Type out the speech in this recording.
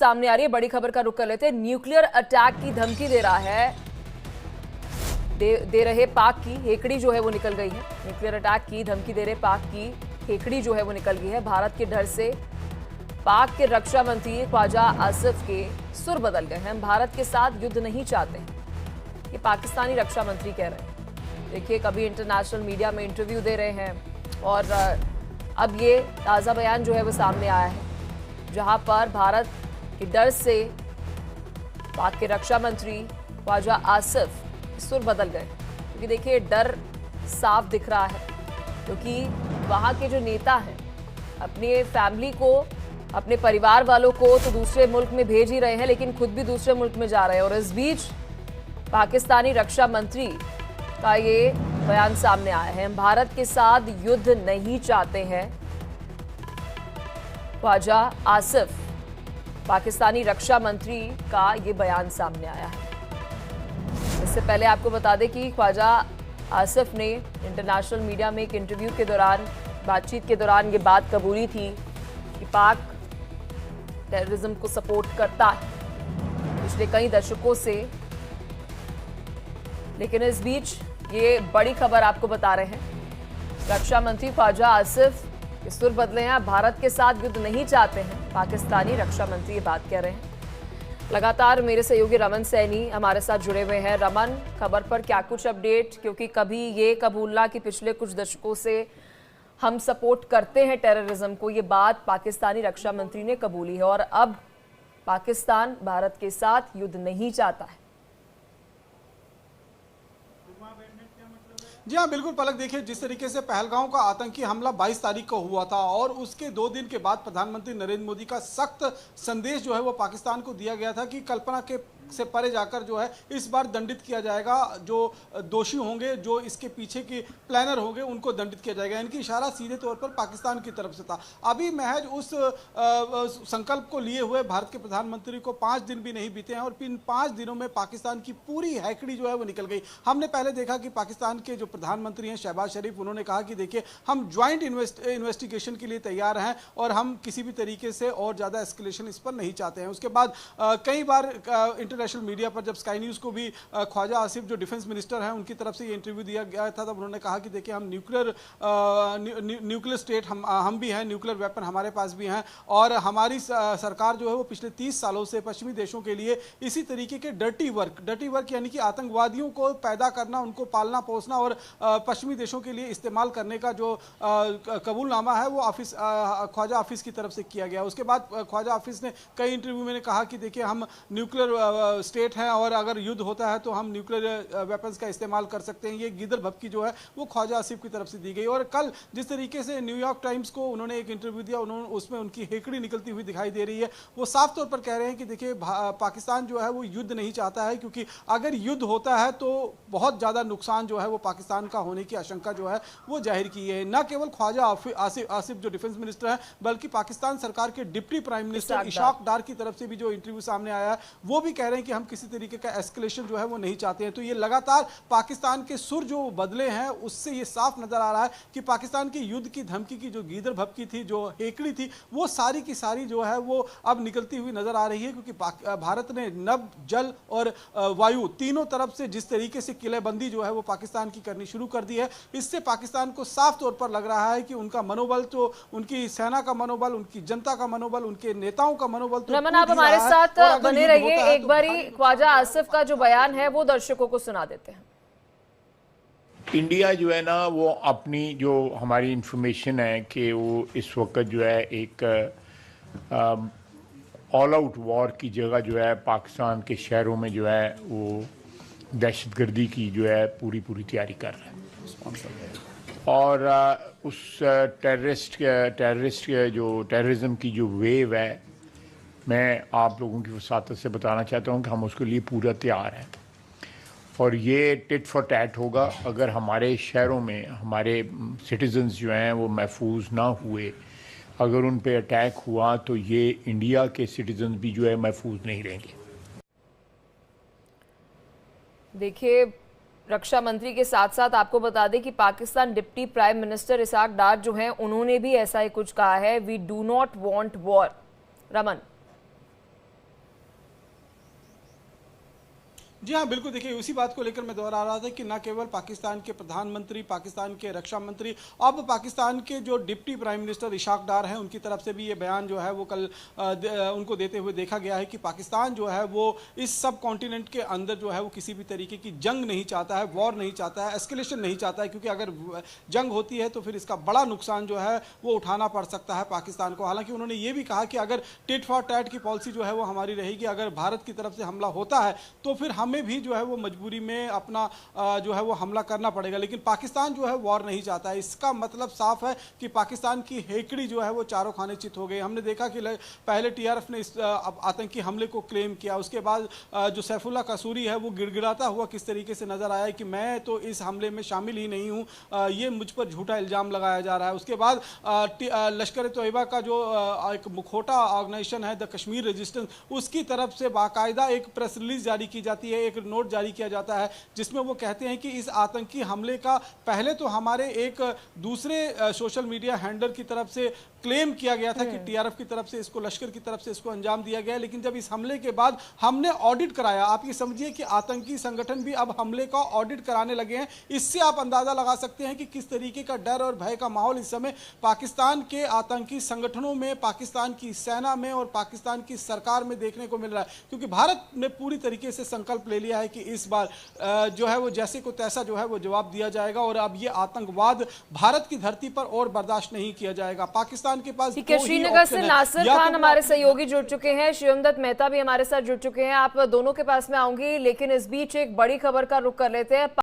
सामने आ रही है। बड़ी खबर का रुख कर लेते हैं। न्यूक्लियर अटैक की धमकी दे रहा है, दे रहे पाक की हेकड़ी जो है वो निकल गई है। न्यूक्लियर अटैक की धमकी दे रहे पाक की हेकड़ी जो है वो निकल गई है। भारत के डर से पाक के रक्षा मंत्री ख्वाजा आसिफ के सुर बदल गए हैं। हम भारत के साथ युद्ध नहीं चाहते हैं, ये पाकिस्तानी रक्षा मंत्री कह रहे हैं। देखिए, कभी इंटरनेशनल मीडिया में इंटरव्यू दे रहे हैं और अब ये ताज़ा बयान जो है वो सामने आया है, जहां पर भारत के डर से पाक के रक्षा मंत्री ख्वाजा आसिफ सुर बदल गए। क्योंकि देखिए, डर साफ दिख रहा है, क्योंकि वहां के जो नेता हैं अपने फैमिली को, अपने परिवार वालों को तो दूसरे मुल्क में भेज ही रहे हैं, लेकिन खुद भी दूसरे मुल्क में जा रहे हैं। और इस बीच पाकिस्तानी रक्षा मंत्री का ये बयान सामने आया है। हम भारत के साथ युद्ध नहीं चाहते हैं। ख्वाजा आसिफ, पाकिस्तानी रक्षा मंत्री का ये बयान सामने आया है। इससे पहले आपको बता दें कि ख्वाजा आसिफ ने इंटरनेशनल मीडिया में एक इंटरव्यू के दौरान, बातचीत के दौरान ये बात कबूली थी कि पाक टेररिज्म को सपोर्ट करता है पिछले कई दशकों से। लेकिन इस बीच ये बड़ी खबर आपको बता रहे हैं, रक्षा मंत्री ख्वाजा आसिफ के सुर बदले हैं। भारत के साथ युद्ध नहीं चाहते हैं, पाकिस्तानी रक्षा मंत्री ये बात कह रहे हैं। लगातार मेरे सहयोगी रमन सैनी हमारे साथ जुड़े हुए हैं। रमन, खबर पर क्या कुछ अपडेट? क्योंकि कभी ये कबूलना कि पिछले कुछ दशकों से हम सपोर्ट करते हैं टेररिज्म को, ये बात पाकिस्तानी रक्षा मंत्री ने कबूली है, और अब पाकिस्तान भारत के साथ युद्ध नहीं चाहता है। जी हाँ, बिल्कुल पलक। देखिए, जिस तरीके से पहलगांव का आतंकी हमला 22 तारीख को हुआ था और उसके 2 दिन के बाद प्रधानमंत्री नरेंद्र मोदी का सख्त संदेश जो है वो पाकिस्तान को दिया गया था कि कल्पना के से परे जाकर जो है इस बार दंडित किया जाएगा, जो दोषी होंगे, जो इसके पीछे के प्लानर होंगे, उनको दंडित किया जाएगा। इनकी इशारा सीधे तौर पर पाकिस्तान की तरफ से था। अभी महज उस संकल्प को लिए हुए भारत के प्रधानमंत्री को 5 दिन भी नहीं बीते हैं और इन 5 दिनों में पाकिस्तान की पूरी हैकड़ी जो है वो निकल गई। हमने पहले देखा कि पाकिस्तान के जो प्रधानमंत्री हैं शहबाज शरीफ, उन्होंने कहा कि देखिए, हम ज्वाइंट इन्वेस्टिगेशन के लिए तैयार हैं और हम किसी भी तरीके से और ज़्यादा एस्केलेशन इस पर नहीं चाहते हैं। उसके बाद कई बार इंटरनेशनल मीडिया पर जब स्काई न्यूज़ को भी ख्वाजा आसिफ जो डिफेंस मिनिस्टर हैं उनकी तरफ से ये इंटरव्यू दिया गया था, तब उन्होंने कहा कि देखिए, हम न्यूक्लियर स्टेट हम भी हैं, न्यूक्लियर वेपन हमारे पास भी हैं और हमारी सरकार जो है वो पिछले 30 सालों से पश्चिमी देशों के लिए इसी तरीके के डर्टी वर्क यानी कि आतंकवादियों को पैदा करना, उनको पालना पोसना और पश्चिमी देशों के लिए इस्तेमाल करने का जो कबूलनामा है वो ख्वाजा हाफिज की तरफ से किया गया। उसके बाद ख्वाजा हाफिज ने कई इंटरव्यू में कहा कि देखिए, हम न्यूक्लियर स्टेट हैं और अगर युद्ध होता है तो हम न्यूक्लियर वेपन्स का इस्तेमाल कर सकते हैं। ये गिदर भपकी जो है वो ख्वाजा आसिफ की तरफ से दी गई। और कल जिस तरीके से न्यूयॉर्क टाइम्स को उन्होंने एक इंटरव्यू दिया, उसमें उनकी हेकड़ी निकलती हुई दिखाई दे रही है। वो साफ तौर पर कह रहे हैं कि देखिए, पाकिस्तान जो है वो युद्ध नहीं चाहता है, क्योंकि अगर युद्ध होता है तो बहुत ज़्यादा नुकसान जो है वो पाकिस्तान का होने की आशंका जो है वो जाहिर की है। न केवल ख्वाजा आसिफ जो डिफेंस मिनिस्टर है, बल्कि पाकिस्तान सरकार के डिप्टी प्राइम मिनिस्टर इशाक डार की तरफ से भी जो इंटरव्यू सामने आया है, वो भी कह रहे हैं कि हम किसी तरीके का एस्केलेशन जो है वो नहीं चाहते हैं। तो ये लगातार पाकिस्तान के सुर जो बदले हैं, उससे ये साफ नजर आ रहा है कि पाकिस्तान की युद्ध की धमकी की जो गीदड़ भपकी थी, जो हेकड़ी थी, वो सारी की सारी जो है वो अब निकलती हुई नजर आ रही है। क्योंकि भारत ने नभ, जल और वायु तीनों तरफ से जिस तरीके से किलेबंदी जो है वो पाकिस्तान की करनी शुरू कर दी है, इससे पाकिस्तान को साफ तौर पर लग रहा है कि उनका मनोबल, तो उनकी सेना का मनोबल, उनकी जनता का मनोबल, उनके नेताओं का मनोबल तो रमन, आप हमारे साथ बने रहिए। एक बारी ख्वाजा आसिफ का जो बयान है वो दर्शकों को सुना देते हैं। इंडिया जो है ना, वो अपनी जो हमारी इंफॉर्मेशन है कि वो इस वक्त जो है एक ऑल आउट वॉर की जगह जो है पाकिस्तान के शहरों में जो है वो दहशतगर्दी की जो है पूरी तैयारी कर रहा है। और उस टेररिज्म की जो वेव है, मैं आप लोगों की वसातत से बताना चाहता हूँ कि हम उसके लिए पूरा तैयार हैं। और ये टिट फॉर टैट होगा अगर हमारे शहरों में हमारे सिटीजन्स जो हैं वो महफूज ना हुए। अगर उन पे अटैक हुआ तो ये इंडिया के सिटीजन्स भी जो है महफूज नहीं रहेंगे। देखिए, रक्षा मंत्री के साथ साथ आपको बता दें कि Pakistan deputy prime minister Ishaq Dar जो हैं, उन्होंने भी ऐसा ही कुछ कहा है, we do not want war. Raman, जी हाँ, बिल्कुल। देखिए, उसी बात को लेकर मैं दोहरा रहा था कि न केवल पाकिस्तान के प्रधानमंत्री, पाकिस्तान के रक्षा मंत्री, अब पाकिस्तान के जो डिप्टी प्राइम मिनिस्टर इशाक डार हैं, उनकी तरफ से भी ये बयान जो है वो कल उनको देते हुए देखा गया है कि पाकिस्तान जो है वो इस सब कॉन्टिनेंट के अंदर जो है वो किसी भी तरीके की जंग नहीं चाहता है, वॉर नहीं चाहता है, एस्केलेशन नहीं चाहता है, क्योंकि अगर जंग होती है तो फिर इसका बड़ा नुकसान जो है वो उठाना पड़ सकता है पाकिस्तान को। हालांकि उन्होंने ये भी कहा कि अगर टिट फॉर टैट की पॉलिसी जो है वो हमारी रहेगी, अगर भारत की तरफ से हमला होता है तो फिर हमें भी जो है वो मजबूरी में अपना जो है वो हमला करना पड़ेगा। लेकिन पाकिस्तान जो है वॉर नहीं चाहता है। इसका मतलब साफ है कि पाकिस्तान की हेकड़ी जो है वो चारों खाने चित हो गई। हमने देखा कि पहले टीआरएफ ने इस आतंकी हमले को क्लेम किया, उसके बाद जो सैफुल्लाह कसूरी है वो गिड़गिड़ाता हुआ किस तरीके से नजर आया कि मैं तो इस हमले में शामिल ही नहीं हूं, ये मुझ पर झूठा इल्जाम लगाया जा रहा है। उसके बाद लश्कर तोयबा का जो एक मुखौटा ऑर्गेनाइजेशन है द कश्मीर रेजिस्टेंस, उसकी तरफ से बाकायदा एक प्रेस रिलीज जारी की जाती है, एक नोट जारी किया जाता है जिसमें वो कहते हैं कि इस आतंकी हमले का पहले तो हमारे एक दूसरे सोशल मीडिया हैंडलर की तरफ से क्लेम किया गया था कि टीआरएफ की तरफ से इसको, लश्कर की तरफ से इसको अंजाम दिया गया, लेकिन जब इस हमले के बाद हमने ऑडिट कराया, आप ये समझिए कि आतंकी संगठन भी अब हमले का ऑडिट कराने लगे हैं। इससे आप अंदाजा लगा सकते हैं कि किस तरीके का डर और भय का माहौल इस समय पाकिस्तान के आतंकी संगठनों में, पाकिस्तान की सेना में और पाकिस्तान की सरकार में देखने को मिल रहा है, क्योंकि भारत ने पूरी तरीके से संकल्प ले लिया है कि इस बार जो है वो जैसे को तैसा जो है वो जवाब दिया जाएगा और अब ये आतंकवाद भारत की धरती पर और बर्दाश्त नहीं किया जाएगा। पाकिस्तान के पास ठीक है, श्रीनगर से नासिर खान हमारे सहयोगी जुड़ चुके हैं, शिवमदत्त मेहता भी हमारे साथ जुड़ चुके हैं। आप दोनों के पास में आऊंगी, लेकिन इस बीच एक बड़ी खबर का रुख कर लेते हैं।